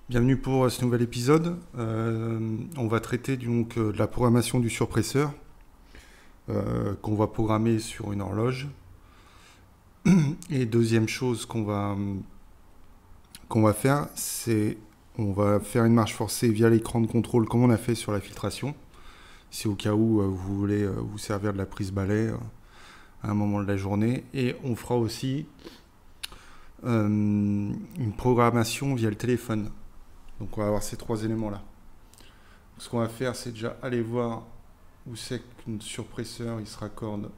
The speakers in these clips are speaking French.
Bienvenue pour ce nouvel épisode. On va traiter donc de la programmation du surpresseur qu'on va programmer sur une horloge. Et deuxième chose qu'on va faire, c'est on va faire une marche forcée via l'écran de contrôle comme on a fait sur la filtration. C'est au cas où vous voulez vous servir de la prise balai à un moment de la journée. Et on fera aussi une programmation via le téléphone. Donc on va avoir ces trois éléments-là. Ce qu'on va faire, c'est déjà aller voir où c'est que notre surpresseur il se raccorde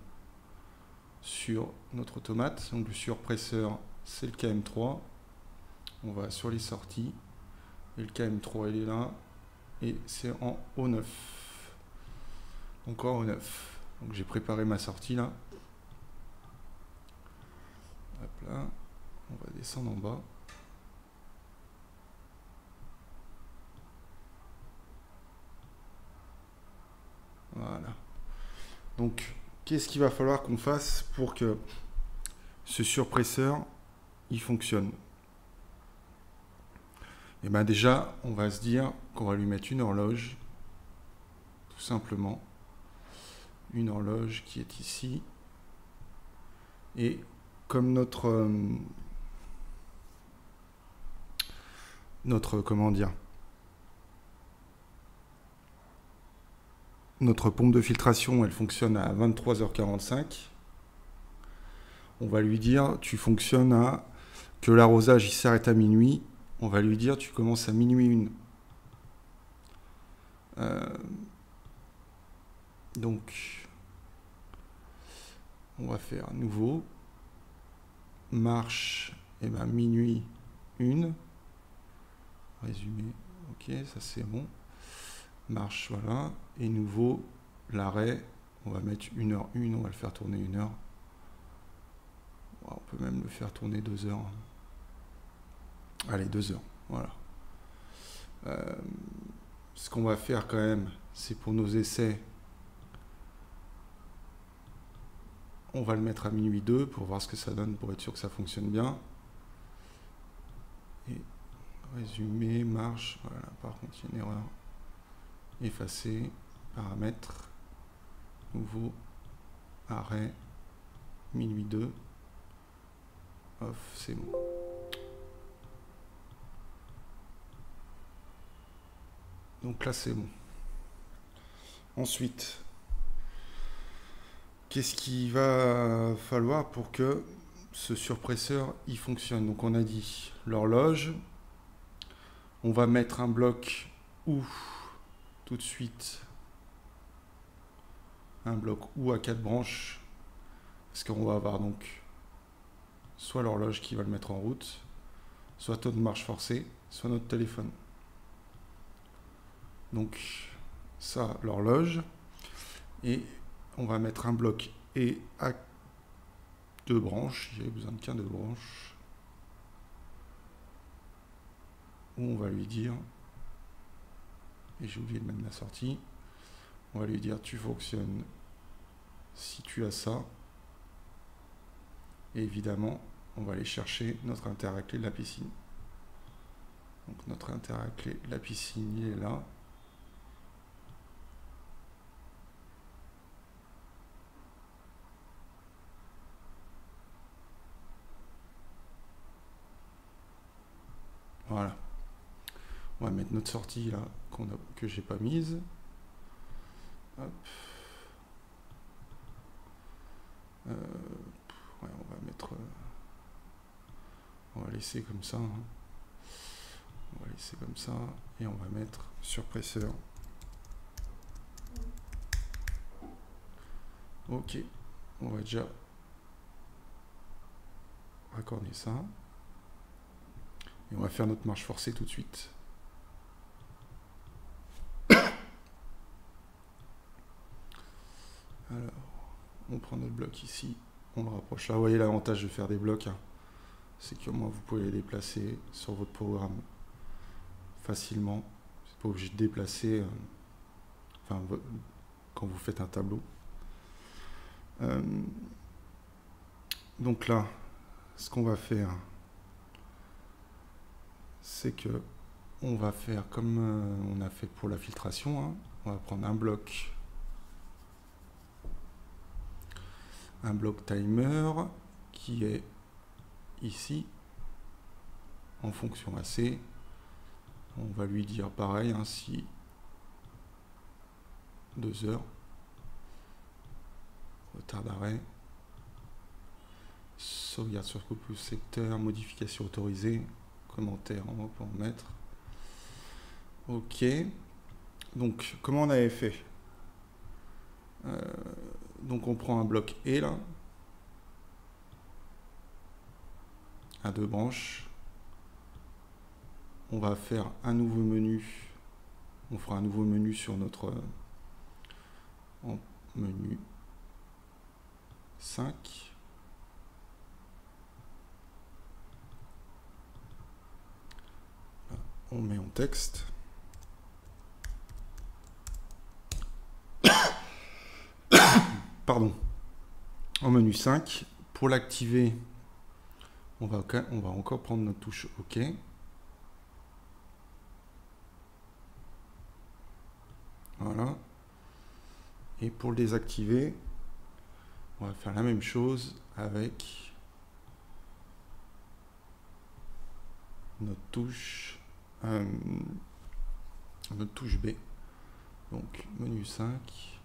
sur notre automate. Donc le surpresseur, c'est le KM3. On va sur les sorties. Et le KM3, il est là. Et c'est en O9. Encore O9. Donc j'ai préparé ma sortie là. Hop là. On va descendre en bas. Voilà. Donc, qu'est-ce qu'il va falloir qu'on fasse pour que ce surpresseur, il fonctionne? Et bien déjà, on va se dire qu'on va lui mettre une horloge, tout simplement. Une horloge qui est ici. Et comme comment dire, notre pompe de filtration, elle fonctionne à 23h45. On va lui dire, tu fonctionnes à que l'arrosage il s'arrête à minuit. On va lui dire, tu commences à minuit 1. Donc, on va faire nouveau. Marche, et ben minuit 1. Résumé, ok, ça c'est bon. Marche, voilà. Et nouveau, l'arrêt, on va mettre 1h1, on va le faire tourner 1 heure. On peut même le faire tourner 2 heures. Allez, 2 heures, voilà. Ce qu'on va faire quand même, c'est pour nos essais, on va le mettre à minuit 2 pour voir ce que ça donne, pour être sûr que ça fonctionne bien. Et résumé, marche, voilà, par contre il y a une erreur. Effacer, paramètres, nouveau, arrêt, minuit 2, off, c'est bon. Donc là c'est bon. Ensuite, qu'est-ce qu'il va falloir pour que ce surpresseur il fonctionne? Donc on a dit l'horloge, on va mettre un bloc ou tout de suite un bloc ou à 4 branches, parce qu'on va avoir donc soit l'horloge qui va le mettre en route, soit notre marche forcée, soit notre téléphone. Donc ça, l'horloge, et on va mettre un bloc et à 2 branches, j'ai besoin de qu'un 2 branches, où on va lui dire, et j'ai oublié de mettre ma sortie, on va lui dire tu fonctionnes si tu as ça, et évidemment on va aller chercher notre interaclé de la piscine. Donc notre interaclé de la piscine il est là. Voilà. On va mettre notre sortie là que j'ai pas mise. Hop. Ouais, on va mettre. On va laisser comme ça. Hein. On va laisser comme ça. Et on va mettre surpresseur. Ok. On va déjà raccorder ça. Et on va faire notre marche forcée tout de suite. Alors, on prend notre bloc ici, on le rapproche là. Vous voyez l'avantage de faire des blocs, hein, c'est que moi vous pouvez les déplacer sur votre programme facilement. Vous n'êtes pas obligé de déplacer quand vous faites un tableau. Donc là, ce qu'on va faire, c'est que on va faire comme on a fait pour la filtration, hein. On va prendre un bloc timer qui est ici en fonction AC. On va lui dire pareil, hein, si 2 heures, retard d'arrêt, sauvegarde sur coupe secteur, modification autorisée, commentaire, on va pouvoir en mettre. Ok, donc comment on avait fait? Donc on prend un bloc E là, à 2 branches. On va faire un nouveau menu. On fera un nouveau menu sur notre menu 5. Là, on met en texte. Pardon. En menu 5. Pour l'activer, on va encore prendre notre touche OK. Voilà. Et pour le désactiver, on va faire la même chose avec notre touche B. Donc menu 5.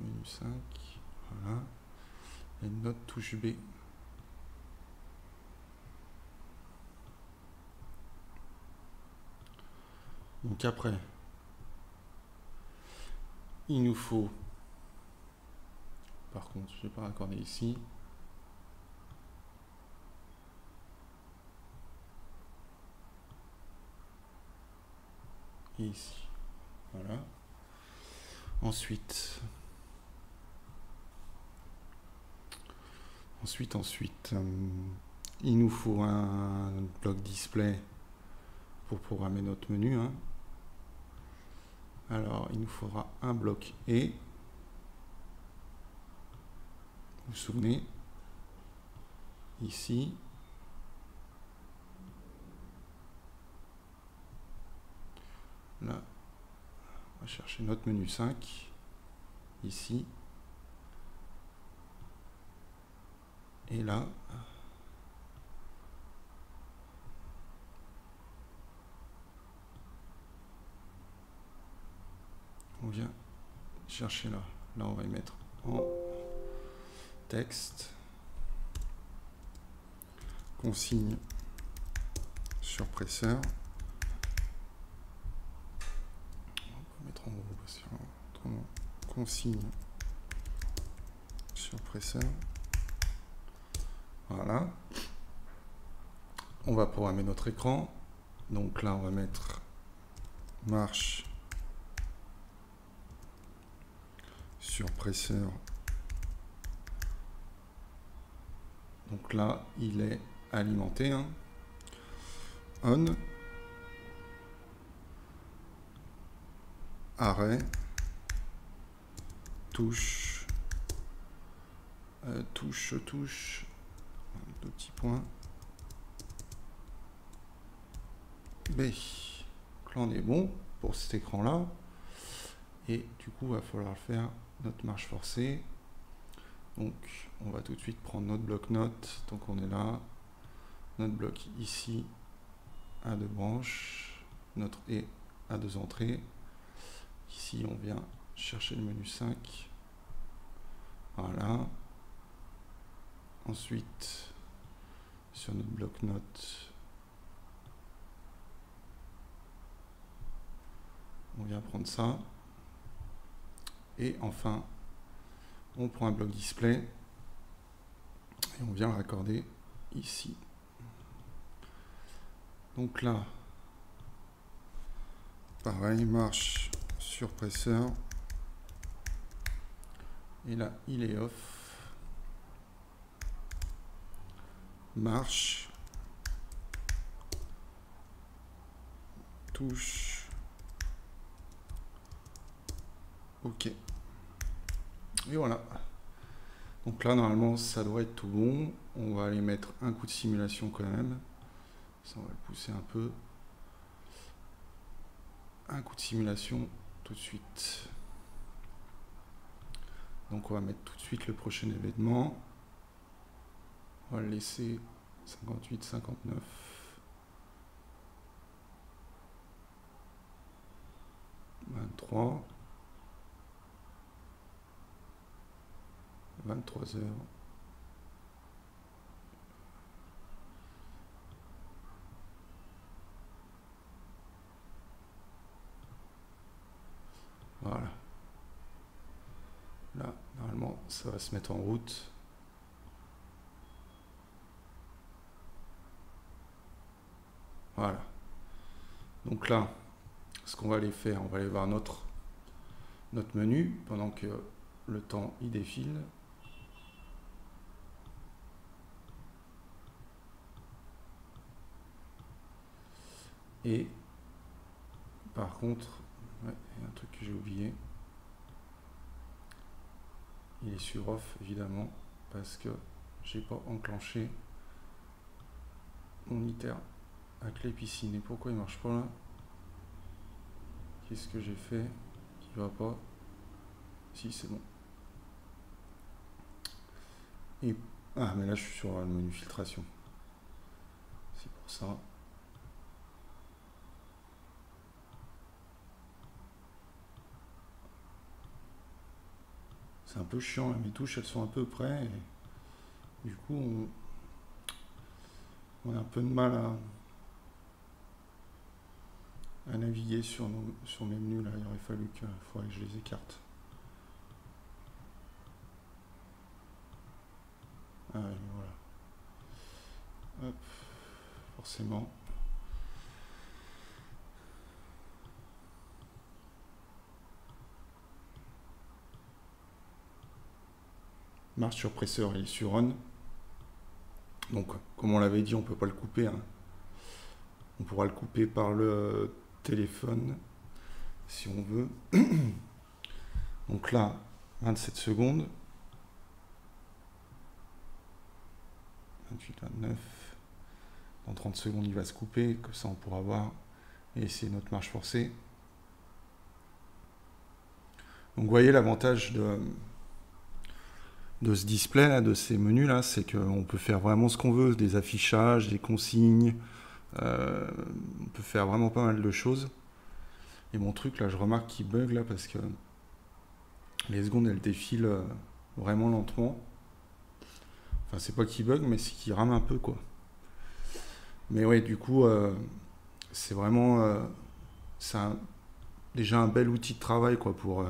Menu 5. Voilà. Et notre touche B. Donc après, il nous faut, par contre, je ne vais pas raccorder ici. Et ici. Voilà. Ensuite, il nous faut un bloc display pour programmer notre menu, hein. Alors, il nous faudra un bloc E. Vous vous souvenez, ici. Là, on va chercher notre menu 5. Ici. Et là, on vient chercher là. Là, on va y mettre en texte. Consigne surpresseur. On va mettre en gros parce que consigne surpresseur. Voilà. On va programmer notre écran. Donc là, on va mettre marche surpresseur. Donc là, il est alimenté, hein. On. Arrêt. Touche. Touche. 2 petits points. B. Donc là, on est bon pour cet écran-là. Et du coup, il va falloir faire notre marche forcée. Donc, on va tout de suite prendre notre bloc-notes. Donc, on est là. Notre bloc ici à 2 branches. Notre E à 2 entrées. Ici, on vient chercher le menu 5. Voilà. Ensuite, sur notre bloc-notes, on vient prendre ça. Et enfin, on prend un bloc display et on vient le raccorder ici. Donc là, pareil, marche surpresseur. Et là, il est off. Marche. Touche. OK. Et voilà. Donc là, normalement, ça doit être tout bon. On va aller mettre un coup de simulation quand même. Ça, on va le pousser un peu. Un coup de simulation tout de suite. Donc on va mettre tout de suite le prochain événement. On va le laisser 58, 59. 23. 23 heures. Voilà. Là, normalement, ça va se mettre en route. Voilà. Donc là, ce qu'on va aller faire, on va aller voir notre menu pendant que le temps y défile. Et par contre, ouais, il y a un truc que j'ai oublié. Il est sur off évidemment parce que j'ai pas enclenché mon ITER avec les piscines. Et pourquoi il marche pas là? Qu'est-ce que j'ai fait qui va pas? Si, c'est bon. Et ah, mais là je suis sur le menu filtration. C'est pour ça. C'est un peu chiant, mes touches elles sont un peu près. Et du coup, on a un peu de mal à naviguer sur mes menus là. Il aurait fallu que je les écarte. Ah, voilà. Hop, forcément. Marche surpresseur, il est sur on. Donc, comme on l'avait dit, on ne peut pas le couper. Hein. On pourra le couper par le téléphone si on veut. Donc là, 27 secondes. 28, 29. Dans 30 secondes, il va se couper. Comme ça, on pourra voir et essayer notre marche forcée. Donc, vous voyez l'avantage de ce display, là, de ces menus, là, c'est qu'on peut faire vraiment ce qu'on veut. Des affichages, des consignes. On peut faire vraiment pas mal de choses. Et mon truc, là, je remarque qu'il bug, là, parce que les secondes, elles défilent vraiment lentement. Enfin, c'est pas qu'il bug, mais c'est qu'il rame un peu, quoi. Mais ouais, du coup, c'est vraiment... déjà un bel outil de travail, quoi, pour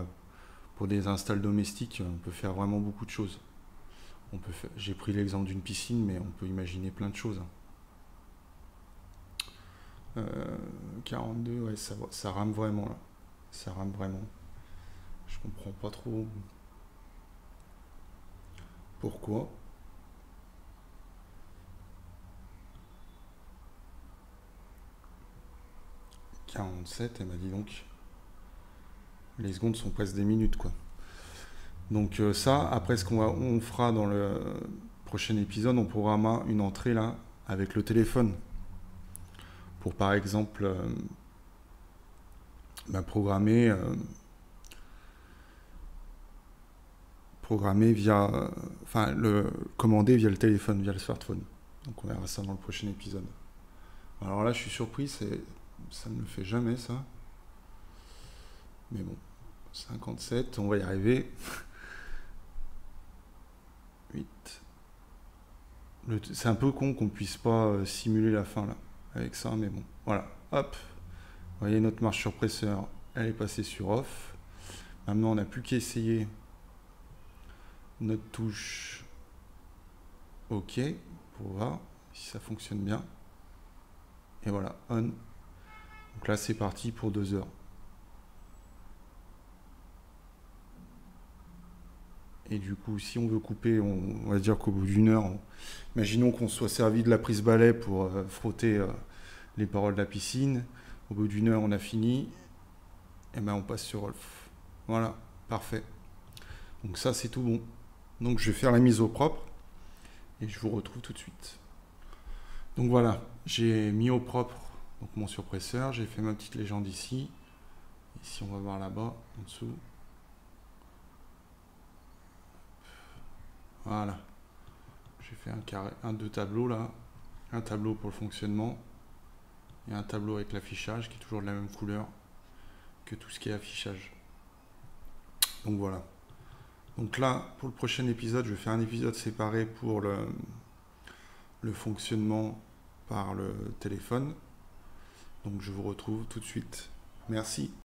des installs domestiques. On peut faire vraiment beaucoup de choses. J'ai pris l'exemple d'une piscine, mais on peut imaginer plein de choses. 42, ouais, ça rame vraiment, là. Ça rame vraiment. Je comprends pas trop pourquoi. 47, elle m'a dit donc. Les secondes sont presque des minutes, quoi. Donc ça, après ce on fera dans le prochain épisode, on programmera une entrée là avec le téléphone. Pour par exemple programmer via... enfin, commander via le téléphone, via le smartphone. Donc on verra ça dans le prochain épisode. Alors là, je suis surpris, ça ne me fait jamais ça. Mais bon, 57, on va y arriver. 8. C'est un peu con qu'on puisse pas simuler la fin là, avec ça, mais bon, voilà, hop. Vous voyez, notre marche surpresseur, elle est passée sur off. Maintenant, on n'a plus qu'à essayer notre touche OK pour voir si ça fonctionne bien. Et voilà, on. Donc là, c'est parti pour 2 heures. Et du coup, si on veut couper, on va dire qu'au bout d'une heure, imaginons qu'on soit servi de la prise balai pour frotter les parois de la piscine. Au bout d'une heure, on a fini. Et ben, on passe sur off. Voilà, parfait. Donc ça, c'est tout bon. Donc je vais faire la mise au propre et je vous retrouve tout de suite. Donc voilà, j'ai mis au propre donc mon surpresseur, j'ai fait ma petite légende ici. Ici on va voir là-bas, en dessous. Voilà. J'ai fait deux tableaux là. Un tableau pour le fonctionnement et un tableau avec l'affichage qui est toujours de la même couleur que tout ce qui est affichage. Donc voilà. Donc là, pour le prochain épisode, je vais faire un épisode séparé pour le fonctionnement par le téléphone. Donc je vous retrouve tout de suite. Merci.